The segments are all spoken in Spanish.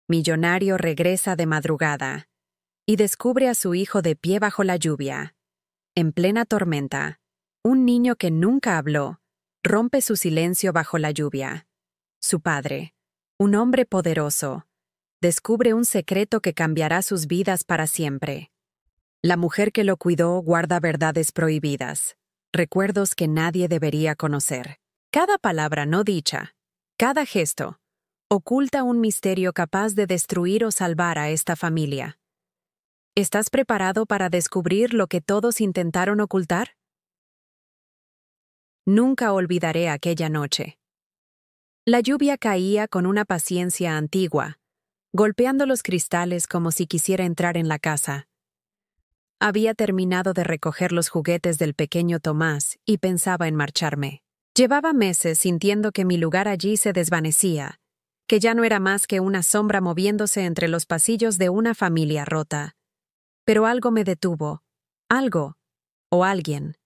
Millonario regresa de madrugada y descubre a su hijo de pie bajo la lluvia. En plena tormenta, un niño que nunca habló rompe su silencio bajo la lluvia. Su padre, un hombre poderoso, descubre un secreto que cambiará sus vidas para siempre. La mujer que lo cuidó guarda verdades prohibidas, recuerdos que nadie debería conocer. Cada palabra no dicha, cada gesto, oculta un misterio capaz de destruir o salvar a esta familia. ¿Estás preparado para descubrir lo que todos intentaron ocultar? Nunca olvidaré aquella noche. La lluvia caía con una paciencia antigua, golpeando los cristales como si quisiera entrar en la casa. Había terminado de recoger los juguetes del pequeño Tomás y pensaba en marcharme. Llevaba meses sintiendo que mi lugar allí se desvanecía, que ya no era más que una sombra moviéndose entre los pasillos de una familia rota. Pero algo me detuvo, algo o alguien.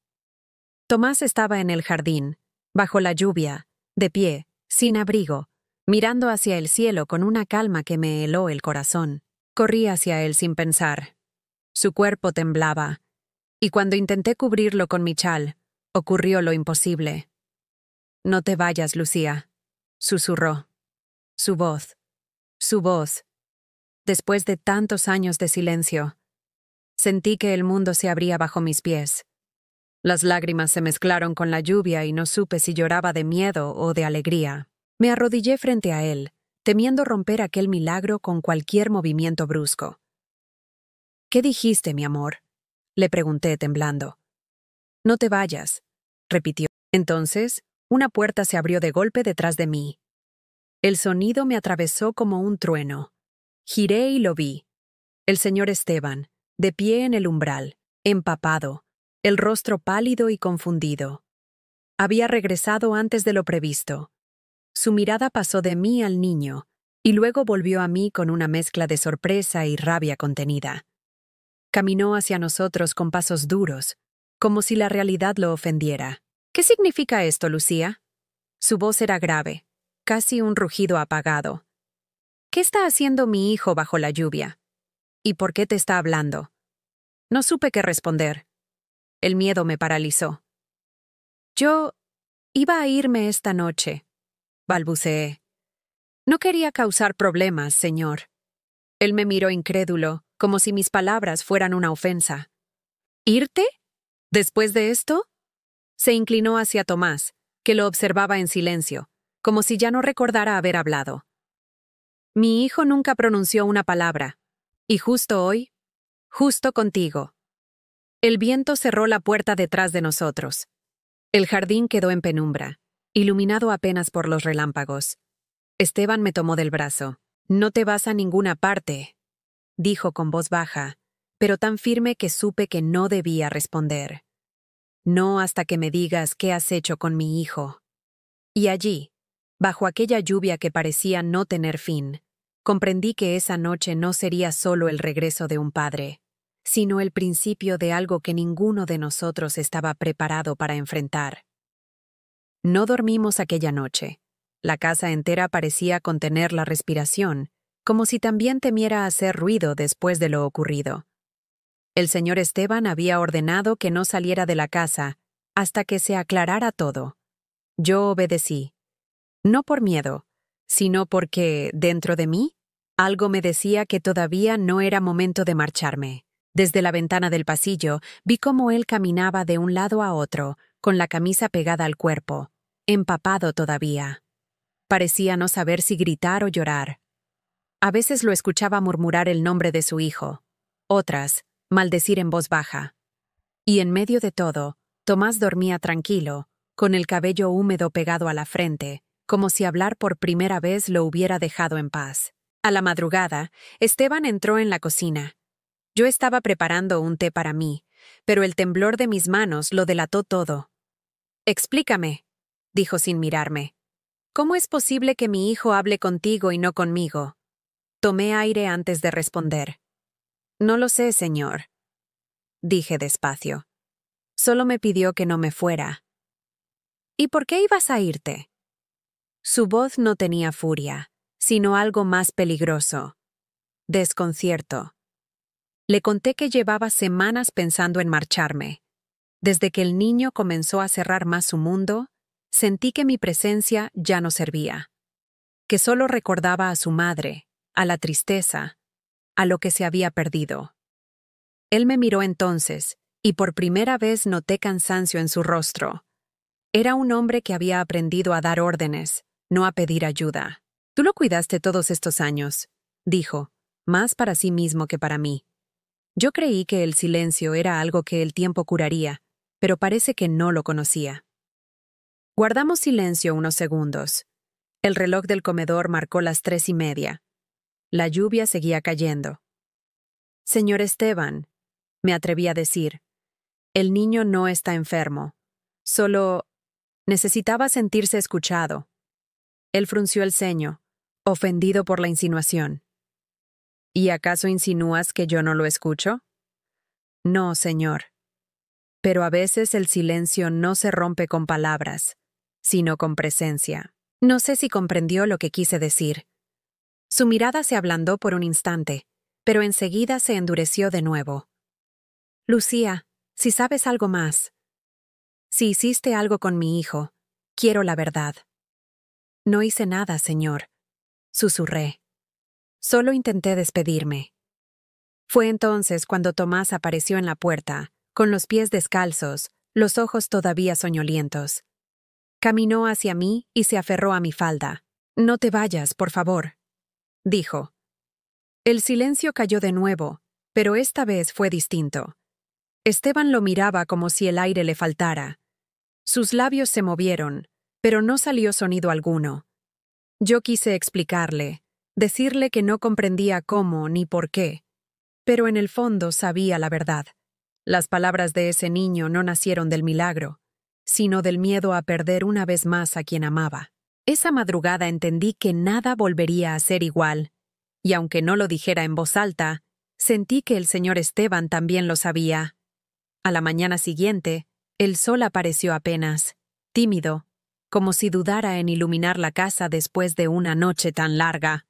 Tomás estaba en el jardín, bajo la lluvia, de pie, sin abrigo, mirando hacia el cielo con una calma que me heló el corazón. Corrí hacia él sin pensar. Su cuerpo temblaba, y cuando intenté cubrirlo con mi chal, ocurrió lo imposible. «No te vayas, Lucía», susurró. Su voz. Después de tantos años de silencio, sentí que el mundo se abría bajo mis pies. Las lágrimas se mezclaron con la lluvia y no supe si lloraba de miedo o de alegría. Me arrodillé frente a él, temiendo romper aquel milagro con cualquier movimiento brusco. «¿Qué dijiste, mi amor?», le pregunté temblando. «No te vayas», repitió. Entonces, una puerta se abrió de golpe detrás de mí. El sonido me atravesó como un trueno. Giré y lo vi. El señor Esteban, de pie en el umbral, empapado, el rostro pálido y confundido. Había regresado antes de lo previsto. Su mirada pasó de mí al niño, y luego volvió a mí con una mezcla de sorpresa y rabia contenida. Caminó hacia nosotros con pasos duros, como si la realidad lo ofendiera. «¿Qué significa esto, Lucía?». Su voz era grave, casi un rugido apagado. «¿Qué está haciendo mi hijo bajo la lluvia? ¿Y por qué te está hablando?». No supe qué responder. El miedo me paralizó. «Yo iba a irme esta noche», balbuceé. «No quería causar problemas, señor». Él me miró incrédulo, como si mis palabras fueran una ofensa. «¿Irte? ¿Después de esto?». Se inclinó hacia Tomás, que lo observaba en silencio, como si ya no recordara haber hablado. «Mi hijo nunca pronunció una palabra, y justo hoy, justo contigo». El viento cerró la puerta detrás de nosotros. El jardín quedó en penumbra, iluminado apenas por los relámpagos. Esteban me tomó del brazo. «No te vas a ninguna parte», dijo con voz baja, pero tan firme que supe que no debía responder. «No hasta que me digas qué has hecho con mi hijo». Y allí, bajo aquella lluvia que parecía no tener fin, comprendí que esa noche no sería solo el regreso de un padre, sino el principio de algo que ninguno de nosotros estaba preparado para enfrentar. No dormimos aquella noche. La casa entera parecía contener la respiración, como si también temiera hacer ruido después de lo ocurrido. El señor Esteban había ordenado que no saliera de la casa hasta que se aclarara todo. Yo obedecí. No por miedo, sino porque, dentro de mí, algo me decía que todavía no era momento de marcharme. Desde la ventana del pasillo vi cómo él caminaba de un lado a otro, con la camisa pegada al cuerpo, empapado todavía. Parecía no saber si gritar o llorar. A veces lo escuchaba murmurar el nombre de su hijo, otras, maldecir en voz baja. Y en medio de todo, Tomás dormía tranquilo, con el cabello húmedo pegado a la frente, como si hablar por primera vez lo hubiera dejado en paz. A la madrugada, Esteban entró en la cocina. Yo estaba preparando un té para mí, pero el temblor de mis manos lo delató todo. «Explícame», dijo sin mirarme. «¿Cómo es posible que mi hijo hable contigo y no conmigo?». Tomé aire antes de responder. «No lo sé, señor», dije despacio. «Solo me pidió que no me fuera». «¿Y por qué ibas a irte?». Su voz no tenía furia, sino algo más peligroso: desconcierto. Le conté que llevaba semanas pensando en marcharme. Desde que el niño comenzó a cerrar más su mundo, sentí que mi presencia ya no servía, que solo recordaba a su madre, a la tristeza, a lo que se había perdido. Él me miró entonces, y por primera vez noté cansancio en su rostro. Era un hombre que había aprendido a dar órdenes, no a pedir ayuda. «Tú lo cuidaste todos estos años», dijo, más para sí mismo que para mí. Yo creí que el silencio era algo que el tiempo curaría, pero parece que no lo conocía. Guardamos silencio unos segundos. El reloj del comedor marcó las 3:30. La lluvia seguía cayendo. «Señor Esteban», me atreví a decir, «el niño no está enfermo. Solo necesitaba sentirse escuchado». Él frunció el ceño, ofendido por la insinuación. «¿Y acaso insinúas que yo no lo escucho?» «No, señor. Pero a veces el silencio no se rompe con palabras, sino con presencia». No sé si comprendió lo que quise decir. Su mirada se ablandó por un instante, pero enseguida se endureció de nuevo. «Lucía, si sabes algo más. Si hiciste algo con mi hijo, quiero la verdad». «No hice nada, señor», susurré. «Solo intenté despedirme». Fue entonces cuando Tomás apareció en la puerta, con los pies descalzos, los ojos todavía soñolientos. Caminó hacia mí y se aferró a mi falda. «No te vayas, por favor», dijo. El silencio cayó de nuevo, pero esta vez fue distinto. Esteban lo miraba como si el aire le faltara. Sus labios se movieron, pero no salió sonido alguno. Yo quise explicarle, decirle que no comprendía cómo ni por qué, pero en el fondo sabía la verdad. Las palabras de ese niño no nacieron del milagro, sino del miedo a perder una vez más a quien amaba. Esa madrugada entendí que nada volvería a ser igual, y aunque no lo dijera en voz alta, sentí que el señor Esteban también lo sabía. A la mañana siguiente, el sol apareció apenas, tímido, como si dudara en iluminar la casa después de una noche tan larga.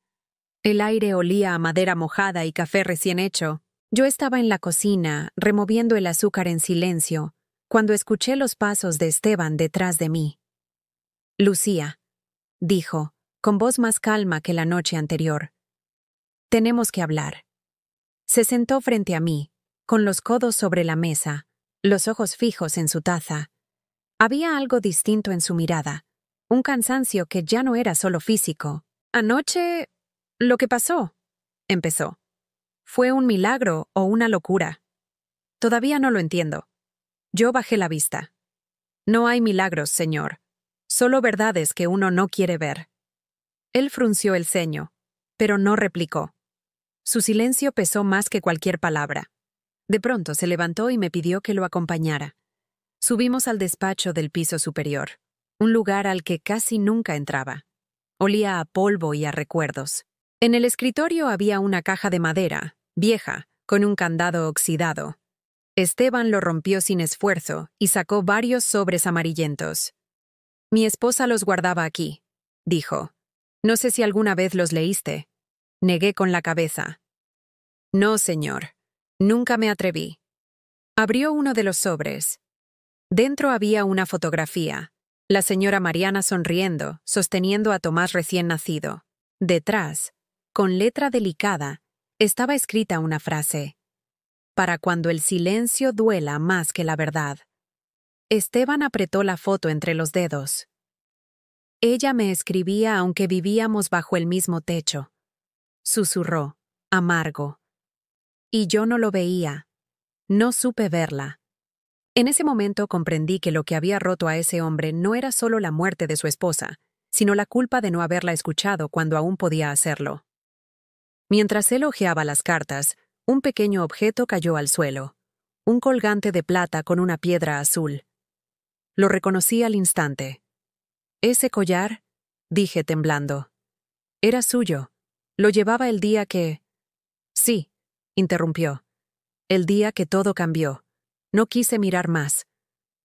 El aire olía a madera mojada y café recién hecho. Yo estaba en la cocina, removiendo el azúcar en silencio, cuando escuché los pasos de Esteban detrás de mí. «Lucía», dijo, con voz más calma que la noche anterior, «tenemos que hablar». Se sentó frente a mí, con los codos sobre la mesa, los ojos fijos en su taza. Había algo distinto en su mirada, un cansancio que ya no era solo físico. «Anoche, lo que pasó», empezó, «fue un milagro o una locura. Todavía no lo entiendo». Yo bajé la vista. «No hay milagros, señor. Solo verdades que uno no quiere ver». Él frunció el ceño, pero no replicó. Su silencio pesó más que cualquier palabra. De pronto se levantó y me pidió que lo acompañara. Subimos al despacho del piso superior, un lugar al que casi nunca entraba. Olía a polvo y a recuerdos. En el escritorio había una caja de madera, vieja, con un candado oxidado. Esteban lo rompió sin esfuerzo y sacó varios sobres amarillentos. «Mi esposa los guardaba aquí», dijo. «No sé si alguna vez los leíste». Negué con la cabeza. «No, señor. Nunca me atreví». Abrió uno de los sobres. Dentro había una fotografía. La señora Mariana sonriendo, sosteniendo a Tomás recién nacido. Detrás, con letra delicada, estaba escrita una frase: «Para cuando el silencio duela más que la verdad». Esteban apretó la foto entre los dedos. «Ella me escribía aunque vivíamos bajo el mismo techo», susurró, amargo. Y yo no lo veía. No supe verla. En ese momento comprendí que lo que había roto a ese hombre no era solo la muerte de su esposa, sino la culpa de no haberla escuchado cuando aún podía hacerlo. Mientras él hojeaba las cartas, un pequeño objeto cayó al suelo, un colgante de plata con una piedra azul. Lo reconocí al instante. «¿Ese collar?», dije temblando. «Era suyo. Lo llevaba el día que...» «Sí», interrumpió. «El día que todo cambió. No quise mirar más.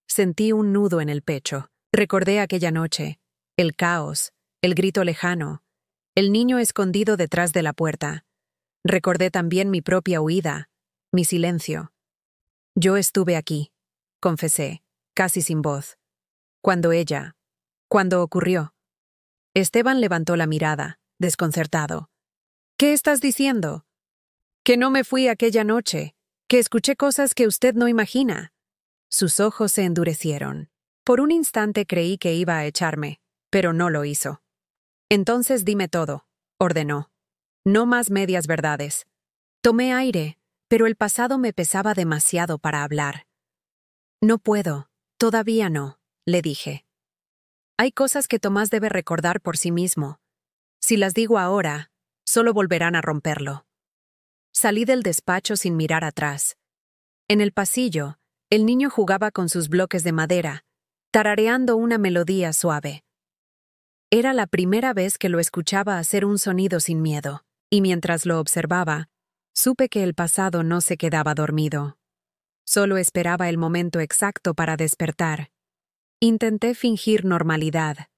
Sentí un nudo en el pecho. Recordé aquella noche, el caos, el grito lejano, El niño escondido detrás de la puerta. Recordé también mi propia huida, mi silencio. Yo estuve aquí, confesé, casi sin voz. Cuando ocurrió. Esteban levantó la mirada, desconcertado. ¿Qué estás diciendo? Que no me fui aquella noche, que escuché cosas que usted no imagina. Sus ojos se endurecieron. Por un instante creí que iba a echarme, pero no lo hizo. Entonces dime todo, ordenó. No más medias verdades. Tomé aire, pero el pasado me pesaba demasiado para hablar. No puedo, todavía no, le dije. Hay cosas que Tomás debe recordar por sí mismo. Si las digo ahora, solo volverán a romperlo. Salí del despacho sin mirar atrás. En el pasillo, el niño jugaba con sus bloques de madera, tarareando una melodía suave. Era la primera vez que lo escuchaba hacer un sonido sin miedo, y mientras lo observaba, supe que el pasado no se quedaba dormido. Solo esperaba el momento exacto para despertar. Intenté fingir normalidad,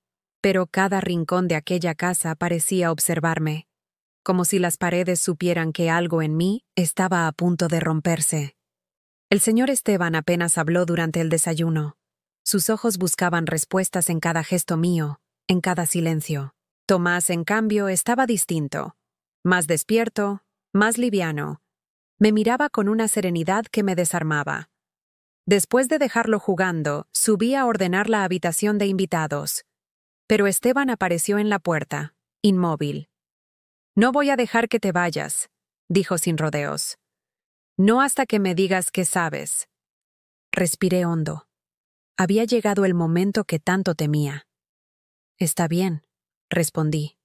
pero cada rincón de aquella casa parecía observarme, como si las paredes supieran que algo en mí estaba a punto de romperse. El señor Esteban apenas habló durante el desayuno. Sus ojos buscaban respuestas en cada gesto mío, en cada silencio. Tomás, en cambio, estaba distinto. Más despierto, más liviano. Me miraba con una serenidad que me desarmaba. Después de dejarlo jugando, subí a ordenar la habitación de invitados. Pero Esteban apareció en la puerta, inmóvil. «No voy a dejar que te vayas», dijo sin rodeos. «No hasta que me digas qué sabes». Respiré hondo. Había llegado el momento que tanto temía. «Está bien», respondí.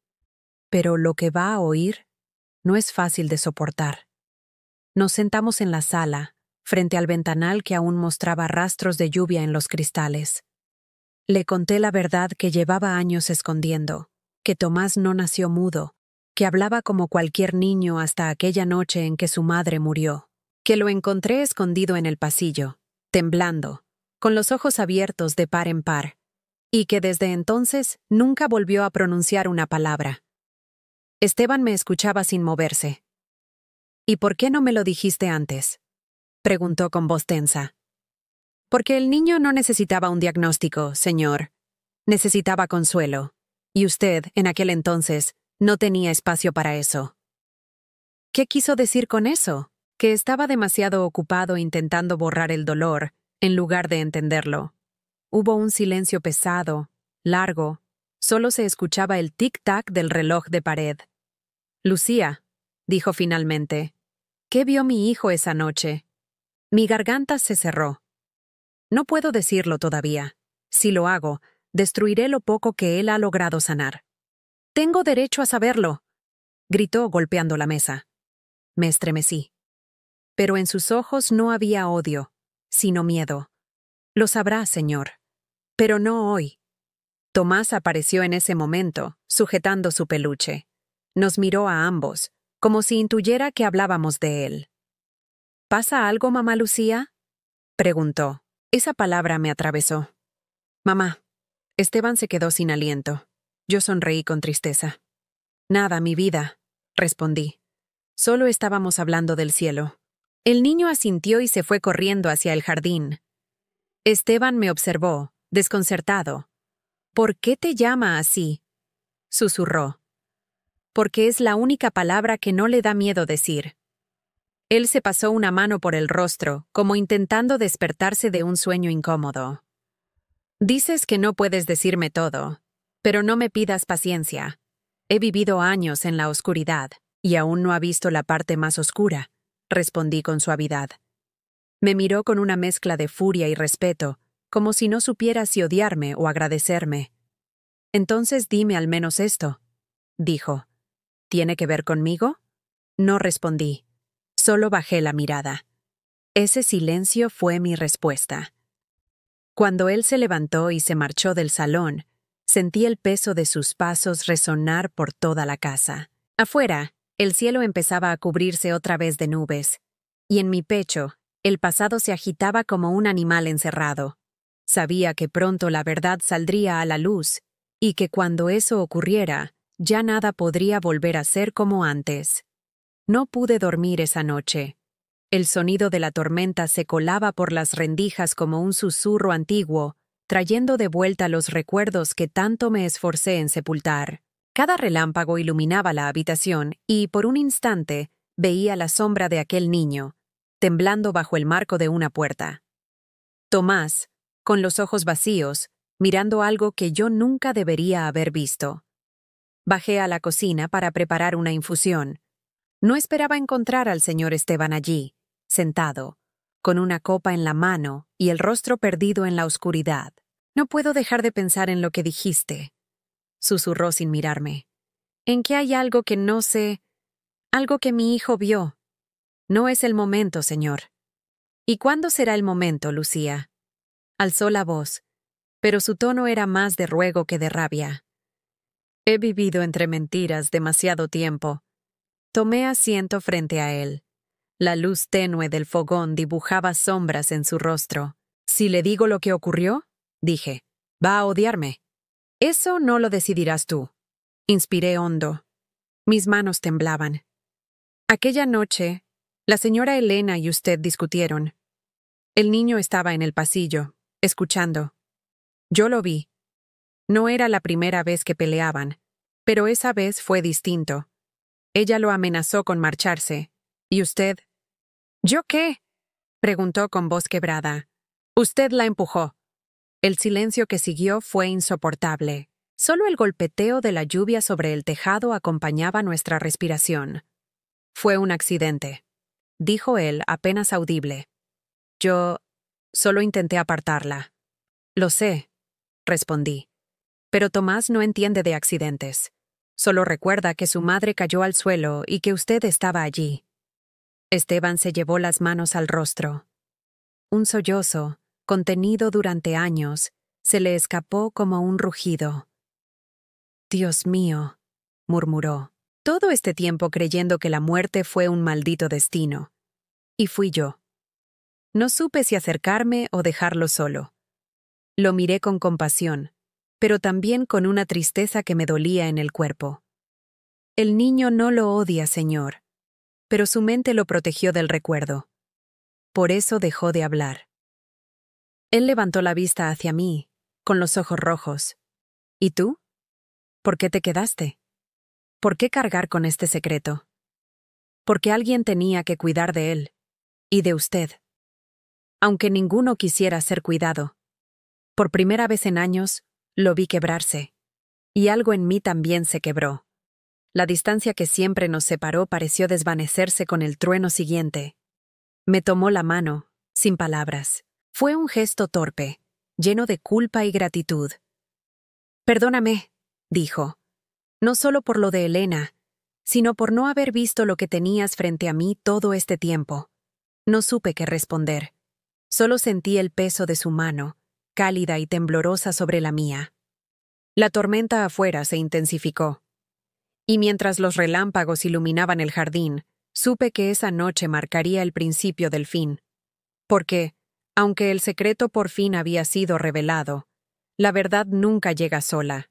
«Pero lo que va a oír no es fácil de soportar». Nos sentamos en la sala, frente al ventanal que aún mostraba rastros de lluvia en los cristales. Le conté la verdad que llevaba años escondiendo, que Tomás no nació mudo, que hablaba como cualquier niño hasta aquella noche en que su madre murió, que lo encontré escondido en el pasillo, temblando, con los ojos abiertos de par en par, y que desde entonces nunca volvió a pronunciar una palabra. Esteban me escuchaba sin moverse. «¿Y por qué no me lo dijiste antes?», preguntó con voz tensa. «Porque el niño no necesitaba un diagnóstico, señor. Necesitaba consuelo. Y usted, en aquel entonces, no tenía espacio para eso». ¿Qué quiso decir con eso? Que estaba demasiado ocupado intentando borrar el dolor, en lugar de entenderlo. Hubo un silencio pesado, largo. Solo se escuchaba el tic-tac del reloj de pared. «Lucía», dijo finalmente, «¿qué vio mi hijo esa noche?» Mi garganta se cerró. No puedo decirlo todavía. Si lo hago, destruiré lo poco que él ha logrado sanar. «Tengo derecho a saberlo», gritó golpeando la mesa. Me estremecí. Pero en sus ojos no había odio, sino miedo. «Lo sabrá, señor. Pero no hoy». Tomás apareció en ese momento, sujetando su peluche. Nos miró a ambos, como si intuyera que hablábamos de él. «¿Pasa algo, mamá Lucía?», preguntó. Esa palabra me atravesó. «Mamá». Esteban se quedó sin aliento. Yo sonreí con tristeza. «Nada, mi vida», respondí. «Solo estábamos hablando del cielo». El niño asintió y se fue corriendo hacia el jardín. Esteban me observó, desconcertado. «¿Por qué te llama así?», susurró. «Porque es la única palabra que no le da miedo decir». Él se pasó una mano por el rostro, como intentando despertarse de un sueño incómodo. «Dices que no puedes decirme todo, pero no me pidas paciencia. He vivido años en la oscuridad, y aún no ha visto la parte más oscura», respondí con suavidad. Me miró con una mezcla de furia y respeto, como si no supiera si odiarme o agradecerme. «Entonces dime al menos esto», dijo. «¿Tiene que ver conmigo?». No respondí. Solo bajé la mirada. Ese silencio fue mi respuesta. Cuando él se levantó y se marchó del salón, sentí el peso de sus pasos resonar por toda la casa. Afuera, el cielo empezaba a cubrirse otra vez de nubes, y en mi pecho, el pasado se agitaba como un animal encerrado. Sabía que pronto la verdad saldría a la luz, y que cuando eso ocurriera, ya nada podría volver a ser como antes. No pude dormir esa noche. El sonido de la tormenta se colaba por las rendijas como un susurro antiguo, trayendo de vuelta los recuerdos que tanto me esforcé en sepultar. Cada relámpago iluminaba la habitación y, por un instante, veía la sombra de aquel niño, temblando bajo el marco de una puerta. Tomás, con los ojos vacíos, mirando algo que yo nunca debería haber visto. Bajé a la cocina para preparar una infusión. No esperaba encontrar al señor Esteban allí, sentado, con una copa en la mano y el rostro perdido en la oscuridad. «No puedo dejar de pensar en lo que dijiste», susurró sin mirarme. «En que hay algo que no sé, algo que mi hijo vio. No es el momento, señor». «¿Y cuándo será el momento, Lucía?». Alzó la voz, pero su tono era más de ruego que de rabia. «He vivido entre mentiras demasiado tiempo». Tomé asiento frente a él. La luz tenue del fogón dibujaba sombras en su rostro. «Si le digo lo que ocurrió», dije, «va a odiarme». «Eso no lo decidirás tú». Inspiré hondo. Mis manos temblaban. «Aquella noche, la señora Elena y usted discutieron. El niño estaba en el pasillo, escuchando. Yo lo vi. No era la primera vez que peleaban, pero esa vez fue distinto. Ella lo amenazó con marcharse. ¿Y usted?» «¿Yo qué?», preguntó con voz quebrada. «Usted la empujó». El silencio que siguió fue insoportable. Solo el golpeteo de la lluvia sobre el tejado acompañaba nuestra respiración. «Fue un accidente», dijo él apenas audible. «Yo solo intenté apartarla». «Lo sé», respondí. «Pero Tomás no entiende de accidentes. Solo recuerda que su madre cayó al suelo y que usted estaba allí». Esteban se llevó las manos al rostro. Un sollozo, contenido durante años, se le escapó como un rugido. «Dios mío», murmuró, todo este tiempo creyendo que la muerte fue un maldito destino. Y fui yo. No supe si acercarme o dejarlo solo. Lo miré con compasión, pero también con una tristeza que me dolía en el cuerpo. El niño no lo odia, señor, pero su mente lo protegió del recuerdo. Por eso dejó de hablar. Él levantó la vista hacia mí, con los ojos rojos. ¿Y tú? ¿Por qué te quedaste? ¿Por qué cargar con este secreto? Porque alguien tenía que cuidar de él, y de usted. Aunque ninguno quisiera ser cuidado. Por primera vez en años, lo vi quebrarse. Y algo en mí también se quebró. La distancia que siempre nos separó pareció desvanecerse con el trueno siguiente. Me tomó la mano, sin palabras. Fue un gesto torpe, lleno de culpa y gratitud. «Perdóname», dijo, «no solo por lo de Elena, sino por no haber visto lo que tenías frente a mí todo este tiempo». No supe qué responder. Solo sentí el peso de su mano, cálida y temblorosa sobre la mía. La tormenta afuera se intensificó. Y mientras los relámpagos iluminaban el jardín, supe que esa noche marcaría el principio del fin. Porque, aunque el secreto por fin había sido revelado, la verdad nunca llega sola.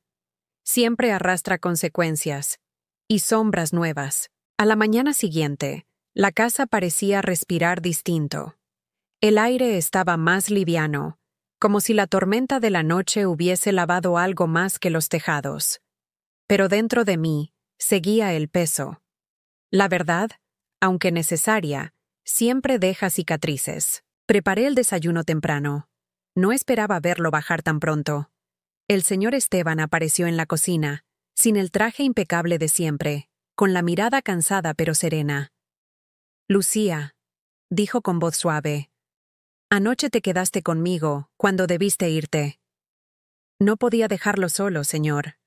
Siempre arrastra consecuencias y sombras nuevas. A la mañana siguiente, la casa parecía respirar distinto. El aire estaba más liviano, como si la tormenta de la noche hubiese lavado algo más que los tejados. Pero dentro de mí seguía el peso. La verdad, aunque necesaria, siempre deja cicatrices. Preparé el desayuno temprano. No esperaba verlo bajar tan pronto. El señor Esteban apareció en la cocina, sin el traje impecable de siempre, con la mirada cansada pero serena. «Lucía», dijo con voz suave, «anoche te quedaste conmigo cuando debiste irte». «No podía dejarlo solo, señor».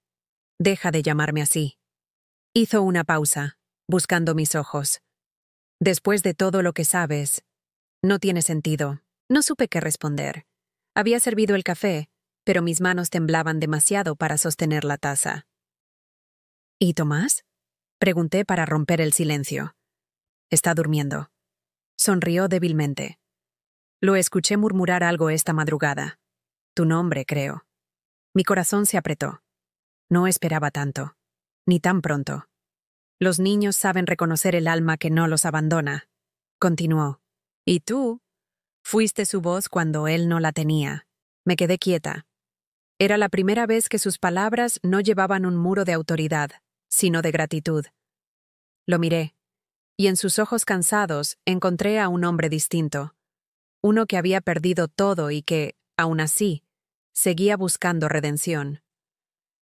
«Deja de llamarme así». Hizo una pausa, buscando mis ojos. «Después de todo lo que sabes, no tiene sentido». No supe qué responder. Había servido el café, pero mis manos temblaban demasiado para sostener la taza. «¿Y Tomás?», pregunté para romper el silencio. «Está durmiendo». Sonrió débilmente. «Lo escuché murmurar algo esta madrugada. Tu nombre, creo». Mi corazón se apretó. No esperaba tanto. ni tan pronto. Los niños saben reconocer el alma que no los abandona. Continuó. ¿Y tú? Fuiste su voz cuando él no la tenía. Me quedé quieta. Era la primera vez que sus palabras no llevaban un muro de autoridad, sino de gratitud. Lo miré, y en sus ojos cansados encontré a un hombre distinto. Uno que había perdido todo y que, aún así, seguía buscando redención.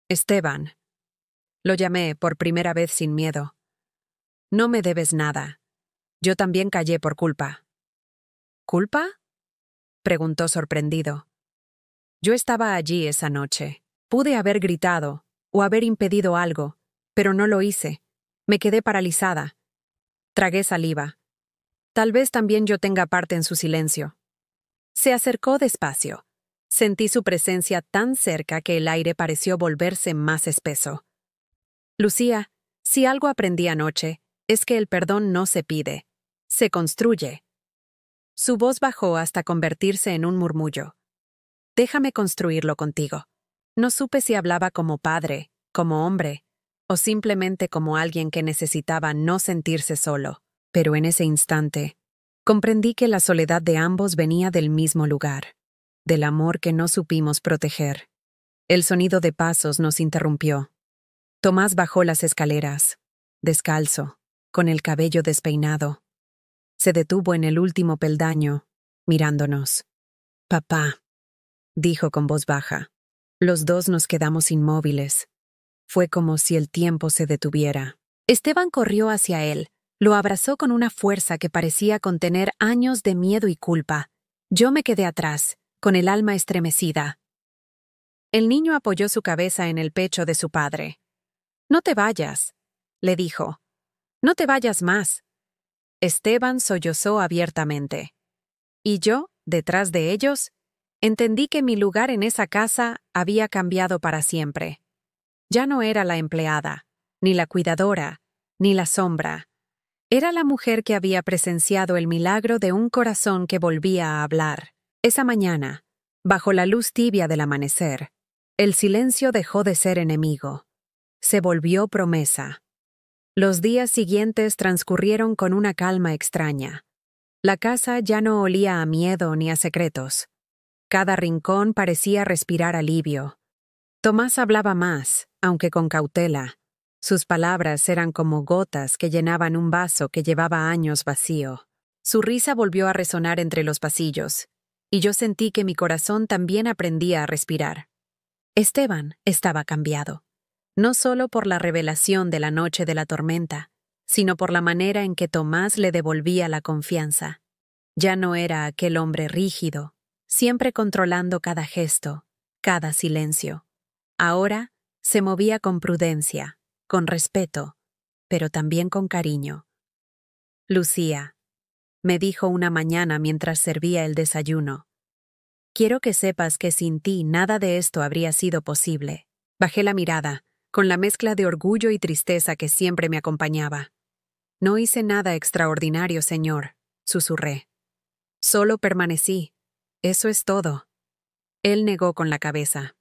Esteban. Lo llamé por primera vez sin miedo. No me debes nada. Yo también callé por culpa. ¿Culpa? Preguntó sorprendido. Yo estaba allí esa noche. Pude haber gritado o haber impedido algo, pero no lo hice. Me quedé paralizada. Tragué saliva. Tal vez también yo tenga parte en su silencio. Se acercó despacio. Sentí su presencia tan cerca que el aire pareció volverse más espeso. Lucía, si algo aprendí anoche, es que el perdón no se pide, se construye. Su voz bajó hasta convertirse en un murmullo. Déjame construirlo contigo. No supe si hablaba como padre, como hombre, o simplemente como alguien que necesitaba no sentirse solo. Pero en ese instante, comprendí que la soledad de ambos venía del mismo lugar, del amor que no supimos proteger. El sonido de pasos nos interrumpió. Tomás bajó las escaleras, descalzo, con el cabello despeinado. Se detuvo en el último peldaño, mirándonos. «Papá», dijo con voz baja. Los dos nos quedamos inmóviles. Fue como si el tiempo se detuviera. Esteban corrió hacia él, lo abrazó con una fuerza que parecía contener años de miedo y culpa. Yo me quedé atrás, con el alma estremecida. El niño apoyó su cabeza en el pecho de su padre. «No te vayas», le dijo. «No te vayas más». Esteban sollozó abiertamente. Y yo, detrás de ellos, entendí que mi lugar en esa casa había cambiado para siempre. Ya no era la empleada, ni la cuidadora, ni la sombra. Era la mujer que había presenciado el milagro de un corazón que volvía a hablar. Esa mañana, bajo la luz tibia del amanecer, el silencio dejó de ser enemigo. Se volvió promesa. Los días siguientes transcurrieron con una calma extraña. La casa ya no olía a miedo ni a secretos. Cada rincón parecía respirar alivio. Tomás hablaba más, aunque con cautela. Sus palabras eran como gotas que llenaban un vaso que llevaba años vacío. Su risa volvió a resonar entre los pasillos, y yo sentí que mi corazón también aprendía a respirar. Esteban estaba cambiado. No solo por la revelación de la noche de la tormenta, sino por la manera en que Tomás le devolvía la confianza. Ya no era aquel hombre rígido, siempre controlando cada gesto, cada silencio. Ahora se movía con prudencia, con respeto, pero también con cariño. «Lucía», me dijo una mañana mientras servía el desayuno, «quiero que sepas que sin ti nada de esto habría sido posible». Bajé la mirada, con la mezcla de orgullo y tristeza que siempre me acompañaba. «No hice nada extraordinario, señor», susurré. «Solo permanecí. Eso es todo». Él negó con la cabeza.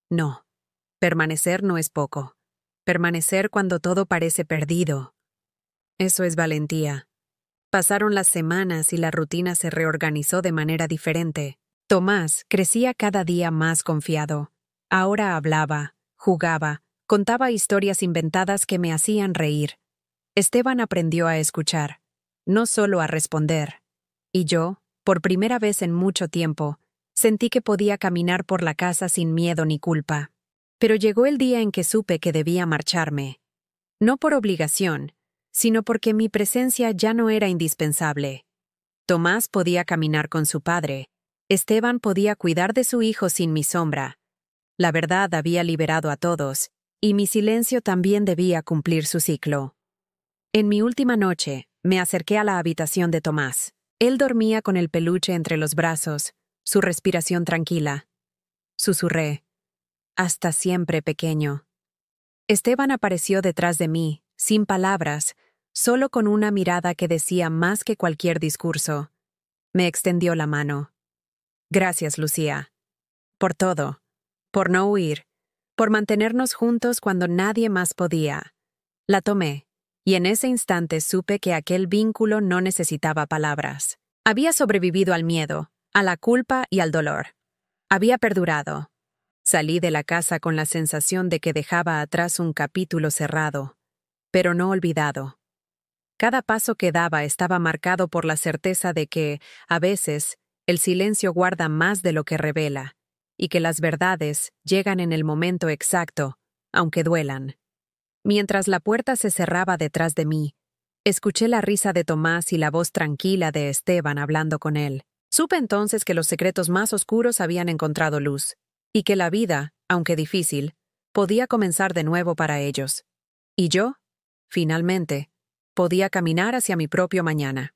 «No, permanecer no es poco. Permanecer cuando todo parece perdido. Eso es valentía». Pasaron las semanas y la rutina se reorganizó de manera diferente. Tomás crecía cada día más confiado. Ahora hablaba, jugaba, contaba historias inventadas que me hacían reír. Esteban aprendió a escuchar, no solo a responder. Y yo, por primera vez en mucho tiempo, sentí que podía caminar por la casa sin miedo ni culpa. Pero llegó el día en que supe que debía marcharme. No por obligación, sino porque mi presencia ya no era indispensable. Tomás podía caminar con su padre. Esteban podía cuidar de su hijo sin mi sombra. La verdad había liberado a todos, y mi silencio también debía cumplir su ciclo. En mi última noche, me acerqué a la habitación de Tomás. Él dormía con el peluche entre los brazos, su respiración tranquila. Susurré: «Hasta siempre, pequeño». Esteban apareció detrás de mí, sin palabras, solo con una mirada que decía más que cualquier discurso. Me extendió la mano. «Gracias, Lucía. Por todo. Por no huir. por mantenernos juntos cuando nadie más podía. La tomé, y en ese instante supe que aquel vínculo no necesitaba palabras. Había sobrevivido al miedo, a la culpa y al dolor. Había perdurado. Salí de la casa con la sensación de que dejaba atrás un capítulo cerrado, pero no olvidado. Cada paso que daba estaba marcado por la certeza de que, a veces, el silencio guarda más de lo que revela, y que las verdades llegan en el momento exacto, aunque duelan. Mientras la puerta se cerraba detrás de mí, escuché la risa de Tomás y la voz tranquila de Esteban hablando con él. Supe entonces que los secretos más oscuros habían encontrado luz, y que la vida, aunque difícil, podía comenzar de nuevo para ellos. Y yo, finalmente, podía caminar hacia mi propio mañana.